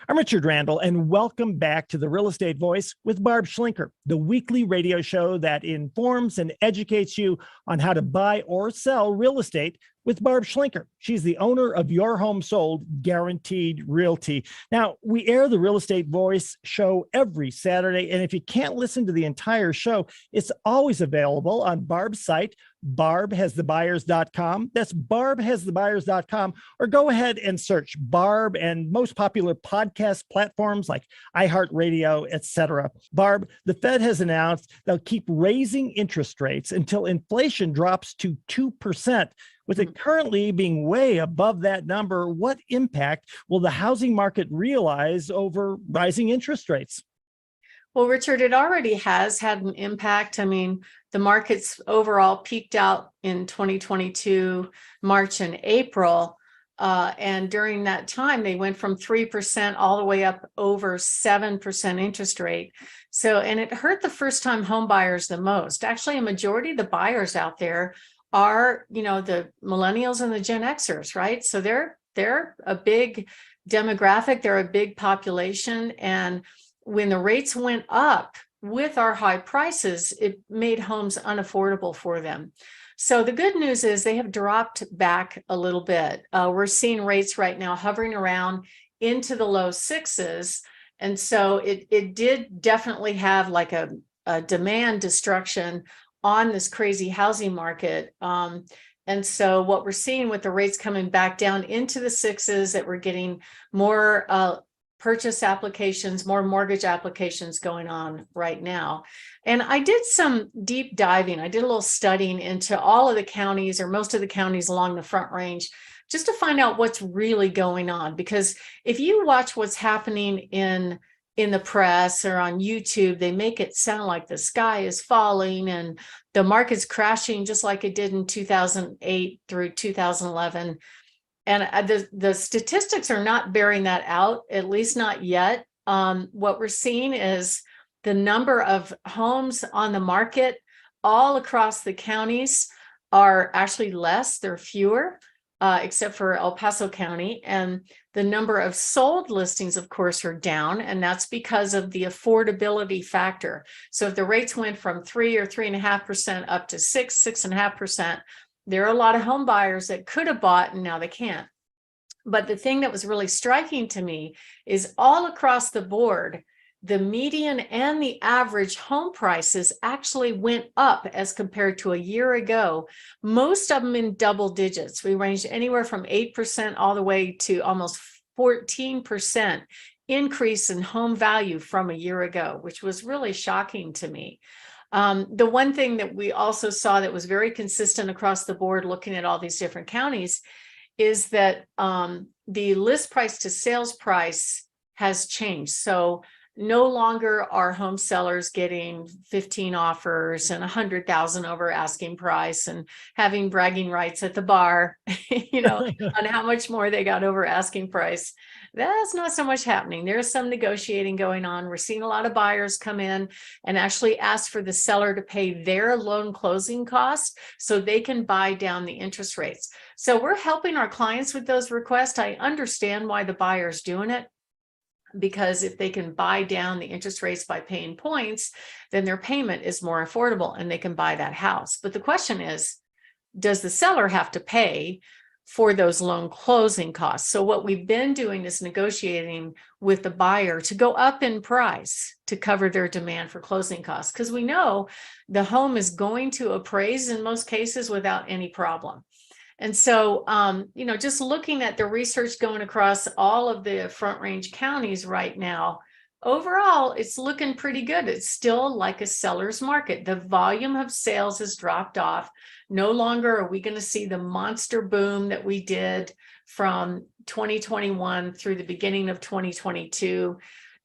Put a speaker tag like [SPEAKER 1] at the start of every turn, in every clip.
[SPEAKER 1] I'm Richard Randall, and welcome back to the Real Estate Voice with Barb Schlinker, the weekly radio show that informs and educates you on how to buy or sell real estate with Barb Schlinker. She's the owner of Your Home Sold Guaranteed Realty. Now, we air the Real Estate Voice show every Saturday, and if you can't listen to the entire show, it's always available on Barb's site, barbhasthebuyers.com. That's barbhasthebuyers.com, or go ahead and search Barb and most popular podcast platforms like iHeart Radio, etc. Barb, the Fed has announced they'll keep raising interest rates until inflation drops to 2%. With it currently being way above that number, what impact will the housing market realize over rising interest rates?
[SPEAKER 2] Well, Richard, it already has had an impact. I mean, the markets overall peaked out in 2022, March and April. And during that time, they went from 3% all the way up over 7% interest rate. So, and it hurt the first-time home buyers the most. Actually, a majority of the buyers out there are, the millennials and the Gen Xers, right? So they're a big demographic, they're a big population. And when the rates went up with our high prices, it made homes unaffordable for them. So the good news is they have dropped back a little bit. We're seeing rates right now hovering around into the low sixes. And so it did definitely have like a demand destruction on this crazy housing market. And so what we're seeing with the rates coming back down into the sixes, that we're getting more purchase applications, more mortgage applications going on right now. And I did some deep diving. I did a little studying into all of the counties, or most of the counties along the Front Range, just to find out what's really going on. Because if you watch what's happening in the press or on YouTube, they make it sound like the sky is falling and the market's crashing just like it did in 2008 through 2011. And the statistics are not bearing that out, at least not yet. What we're seeing is the number of homes on the market all across the counties are actually less, they're fewer, except for El Paso County. And the number of sold listings, of course, are down, and that's because of the affordability factor. So if the rates went from 3 or 3.5% up to 6.5%, there are a lot of home buyers that could have bought and now they can't. But the thing that was really striking to me is all across the board, the median and the average home prices actually went up as compared to a year ago, most of them in double digits. We ranged anywhere from 8% all the way to almost 14% increase in home value from a year ago, which was really shocking to me. The one thing that we also saw that was very consistent across the board, looking at all these different counties, is that the list price to sales price has changed. So no longer are home sellers getting 15 offers and 100,000 over asking price and having bragging rights at the bar, on how much more they got over asking price. That's not so much happening. There's some negotiating going on. We're seeing a lot of buyers come in and actually ask for the seller to pay their loan closing costs so they can buy down the interest rates. So we're helping our clients with those requests. I understand why the buyer's doing it, because if they can buy down the interest rates by paying points, then their payment is more affordable and they can buy that house. But the question is, does the seller have to pay for those loan closing costs? So what we've been doing is negotiating with the buyer to go up in price to cover their demand for closing costs, because we know the home is going to appraise in most cases without any problem. And so, just looking at the research going across all of the Front Range counties right now, overall, it's looking pretty good. It's still like a seller's market. The volume of sales has dropped off. No longer are we going to see the monster boom that we did from 2021 through the beginning of 2022.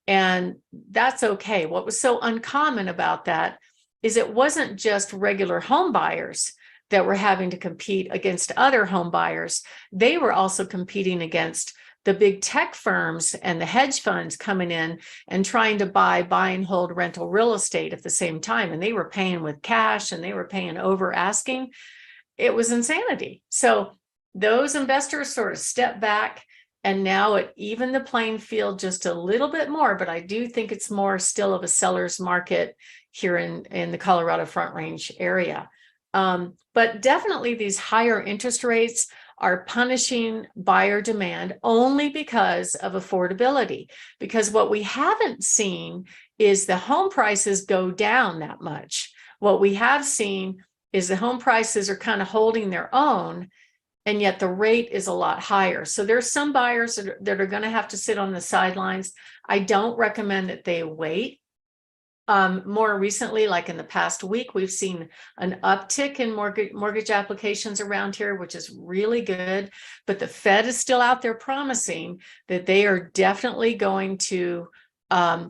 [SPEAKER 2] And that's okay. What was so uncommon about that is it wasn't just regular home buyers that were having to compete against other home buyers. They were also competing against the big tech firms and the hedge funds coming in and trying to buy and hold rental real estate at the same time. And they were paying with cash and they were paying over asking. It was insanity. So those investors sort of stepped back And now it evened the playing field just a little bit more, but I do think it's more still of a seller's market here in the Colorado Front Range area. But definitely these higher interest rates are punishing buyer demand only because of affordability. Because what we haven't seen is the home prices go down that much. What we have seen is the home prices are kind of holding their own, and yet the rate is a lot higher. So there's some buyers that are going to have to sit on the sidelines. I don't recommend that they wait. More recently, like in the past week, we've seen an uptick in mortgage applications around here, which is really good. But the Fed is still out there promising that they are definitely going to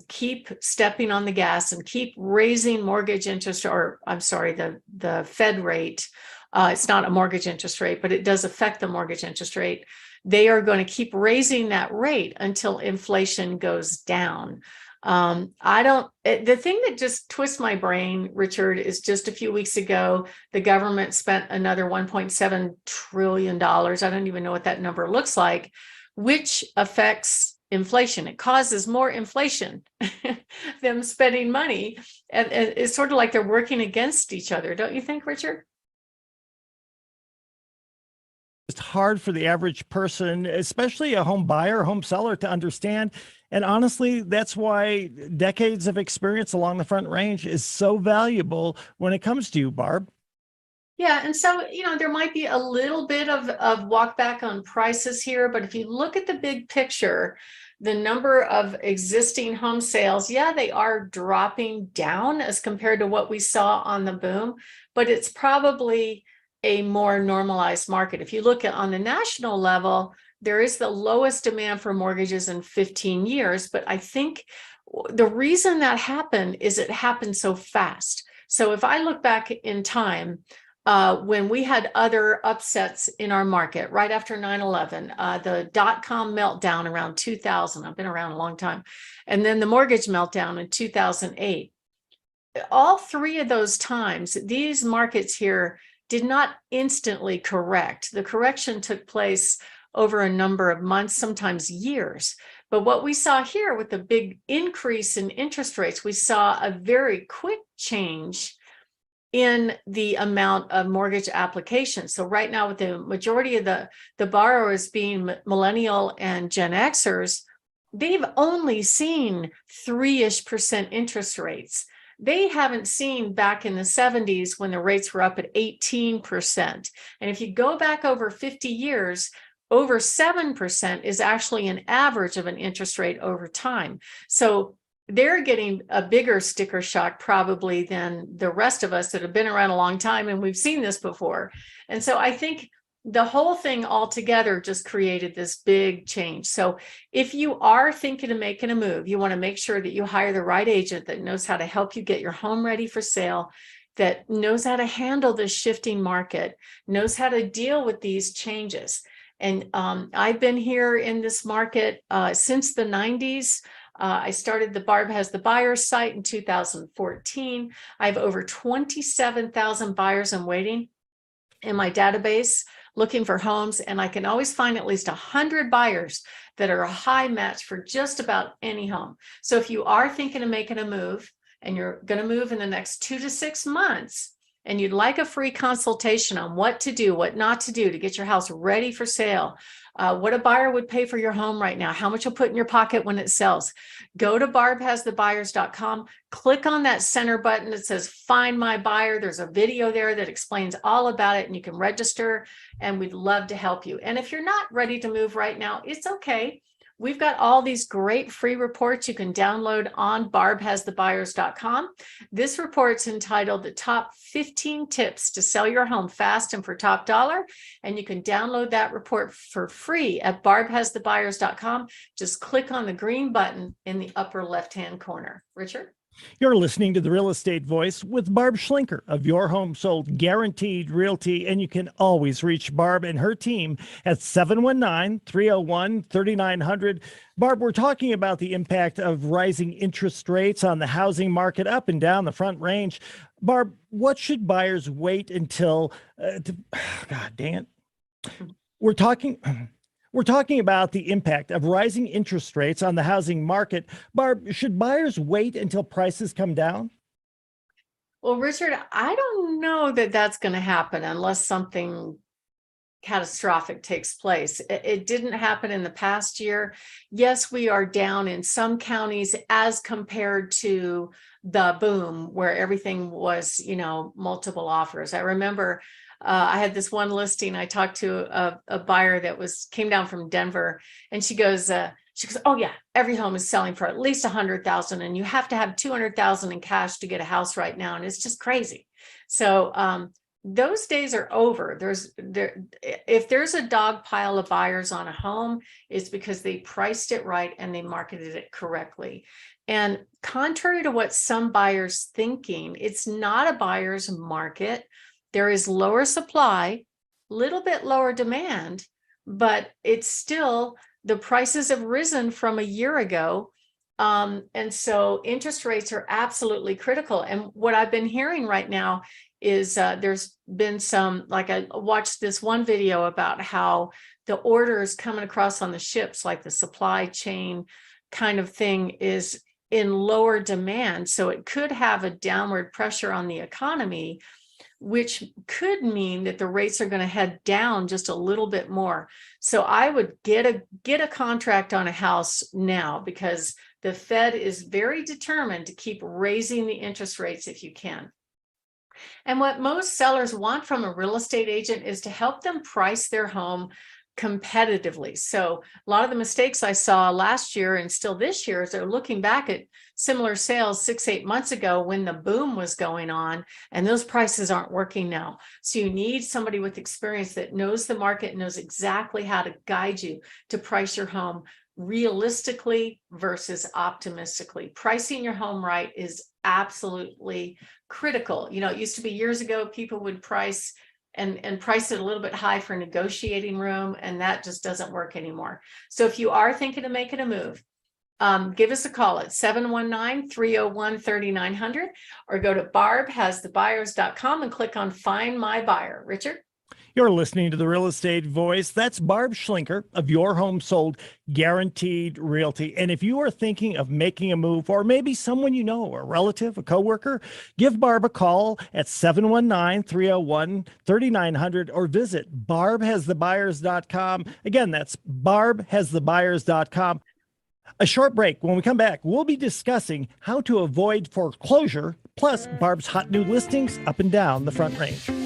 [SPEAKER 2] keep stepping on the gas and keep raising mortgage interest, or I'm sorry, the Fed rate. It's not a mortgage interest rate, but it does affect the mortgage interest rate. They are going to keep raising that rate until inflation goes down. The thing that just twists my brain, Richard, is just a few weeks ago, the government spent another $1.7 trillion. I don't even know what that number looks like, which affects inflation. It causes more inflation, them spending money. And it's sort of like they're working against each other. Don't you think, Richard?
[SPEAKER 1] It's hard for the average person, especially a home buyer, home seller, to understand. And honestly, that's why decades of experience along the Front Range is so valuable when it comes to you, Barb.
[SPEAKER 2] Yeah, and so, there might be a little bit of walk back on prices here, but if you look at the big picture, the number of existing home sales, yeah, they are dropping down as compared to what we saw on the boom, but it's probably a more normalized market. If you look at on the national level, there is the lowest demand for mortgages in 15 years. But I think the reason that happened is it happened so fast. So if I look back in time, when we had other upsets in our market right after 9/11, the dot-com meltdown around 2000, I've been around a long time, and then the mortgage meltdown in 2008, all three of those times, these markets here did not instantly correct. The correction took place over a number of months, sometimes years. But what we saw here with the big increase in interest rates, we saw a very quick change in the amount of mortgage applications. So right now, with the majority of the borrowers being millennial and Gen Xers, they've only seen 3-ish% interest rates. They haven't seen back in the 70s when the rates were up at 18%. And if you go back over 50 years, over 7% is actually an average of an interest rate over time. So they're getting a bigger sticker shock probably than the rest of us that have been around a long time, and we've seen this before. And so I think the whole thing altogether just created this big change. So if you are thinking of making a move, you want to make sure that you hire the right agent that knows how to help you get your home ready for sale, that knows how to handle this shifting market, knows how to deal with these changes. And I've been here in this market since the 90s. I started the Barb Has the Buyers site in 2014. I have over 27,000 buyers in waiting in my database looking for homes, and I can always find at least 100 buyers that are a high match for just about any home. So if you are thinking of making a move and you're going to move in the next 2 to 6 months, and you'd like a free consultation on what to do, what not to do to get your house ready for sale, what a buyer would pay for your home right now, how much you'll put in your pocket when it sells, go to barbhasthebuyers.com, click on that center button that says Find My Buyer. There's a video there that explains all about it, and you can register, and we'd love to help you. And if you're not ready to move right now, it's okay. We've got all these great free reports you can download on barbhasthebuyers.com. This report's entitled The Top 15 Tips to Sell Your Home Fast and for Top Dollar. And you can download that report for free at barbhasthebuyers.com. Just click on the green button in the upper left-hand corner. Richard?
[SPEAKER 1] You're listening to The Real Estate Voice with Barb Schlinker of Your Home Sold Guaranteed Realty, and you can always reach Barb and her team at 719-301-3900. Barb, we're talking about the impact of rising interest rates on the housing market up and down the Front Range. Barb, what should buyers wait until, God dang it. We're talking about the impact of rising interest rates on the housing market. Barb, should buyers wait until prices come down?
[SPEAKER 2] Well, Richard, I don't know that that's going to happen unless something catastrophic takes place. It didn't happen in the past year. Yes, we are down in some counties as compared to the boom where everything was, multiple offers. I remember I had this one listing. I talked to a buyer that came down from Denver, and she goes, oh yeah, every home is selling for at least 100,000, and you have to have 200,000 in cash to get a house right now, and it's just crazy. So those days are over. If there's a dog pile of buyers on a home, it's because they priced it right and they marketed it correctly. And contrary to what some buyers thinking, it's not a buyer's market. There is lower supply, little bit lower demand, but it's still, the prices have risen from a year ago. And so interest rates are absolutely critical. And what I've been hearing right now is there's been some, like I watched this one video about how the orders coming across on the ships, like the supply chain kind of thing, is in lower demand. So it could have a downward pressure on the economy, which could mean that the rates are going to head down just a little bit more. So I would get a contract on a house now, because the Fed is very determined to keep raising the interest rates if you can. And what most sellers want from a real estate agent is to help them price their home competitively. So a lot of the mistakes I saw last year and still this year is they're looking back at similar sales 6-8 months ago when the boom was going on, and those prices aren't working now. So you need somebody with experience that knows the market, knows exactly how to guide you to price your home realistically versus optimistically. Pricing your home right is absolutely critical. It used to be years ago, people would price and price it a little bit high for negotiating room, and that just doesn't work anymore. So if you are thinking of making a move, give us a call at 719-301-3900 or go to barbhasthebuyers.com and click on Find My Buyer. Richard?
[SPEAKER 1] You're listening to The Real Estate Voice. That's Barb Schlinker of Your Home Sold Guaranteed Realty. And if you are thinking of making a move, or maybe someone you know, a relative, a coworker, give Barb a call at 719-301-3900 or visit barbhasthebuyers.com. Again, that's barbhasthebuyers.com. A short break. When we come back, we'll be discussing how to avoid foreclosure, plus Barb's hot new listings up and down the Front Range.